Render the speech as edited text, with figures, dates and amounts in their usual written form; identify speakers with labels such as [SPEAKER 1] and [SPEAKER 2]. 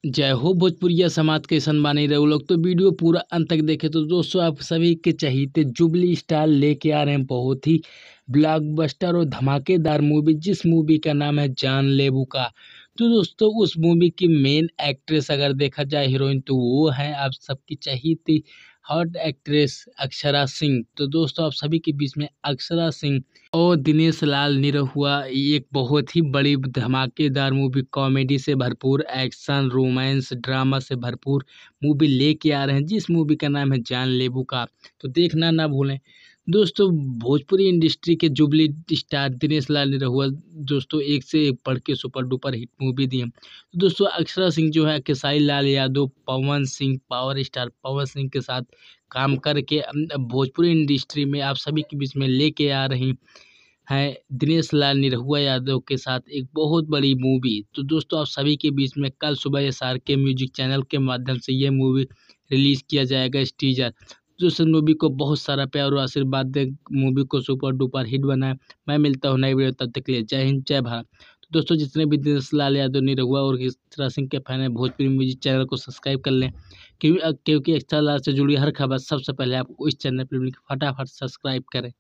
[SPEAKER 1] जय हो भोजपुरिया समाज के सनमानी रहे लोग। तो वीडियो पूरा अंत तक देखे तो दोस्तों आप सभी के चहीते जुबली स्टार लेके आ रहे हैं बहुत ही ब्लॉकबस्टर और धमाकेदार मूवी, जिस मूवी का नाम है जानलेवा का। तो दोस्तों उस मूवी की मेन एक्ट्रेस अगर देखा जाए हीरोइन, तो वो है आप सबकी चहीती हॉट एक्ट्रेस अक्षरा सिंह। तो दोस्तों आप सभी के बीच में अक्षरा सिंह और दिनेश लाल निरहुआ एक बहुत ही बड़ी धमाकेदार मूवी, कॉमेडी से भरपूर, एक्शन, रोमांस, ड्रामा से भरपूर मूवी लेके आ रहे हैं, जिस मूवी का नाम है जानलेवा का। तो देखना ना भूलें दोस्तों। भोजपुरी इंडस्ट्री के जुबली स्टार दिनेश लाल निरहुआ दोस्तों एक से एक बढ़ के सुपर डुपर हिट मूवी दी है। तो दोस्तों अक्षरा सिंह जो है खेसारी लाल यादव, पवन सिंह, पावर स्टार पवन सिंह के साथ काम करके भोजपुरी इंडस्ट्री में आप सभी के बीच में लेके आ रही हैं दिनेश लाल निरहुआ यादव के साथ एक बहुत बड़ी मूवी। तो दोस्तों आप सभी के बीच में कल सुबह SRK म्यूजिक चैनल के माध्यम से ये मूवी रिलीज किया जाएगा, इस टीजर। जो इस मूवी को बहुत सारा प्यार और आशीर्वाद दे, मूवी को सुपर डुपर हिट बनाए। मैं मिलता हूँ नई वीडियो, तब तक के लिए जय हिंद जय भारत। तो दोस्तों जितने भी दिनेश लाल यादव निरहुआ और अक्षरा सिंह के फैन हैं, भोजपुरी म्यूजिक चैनल को सब्सक्राइब कर लें, क्योंकि अक्षरा लाल से जुड़ी हर खबर सबसे पहले आपको इस चैनल पर फटाफट सब्सक्राइब करें।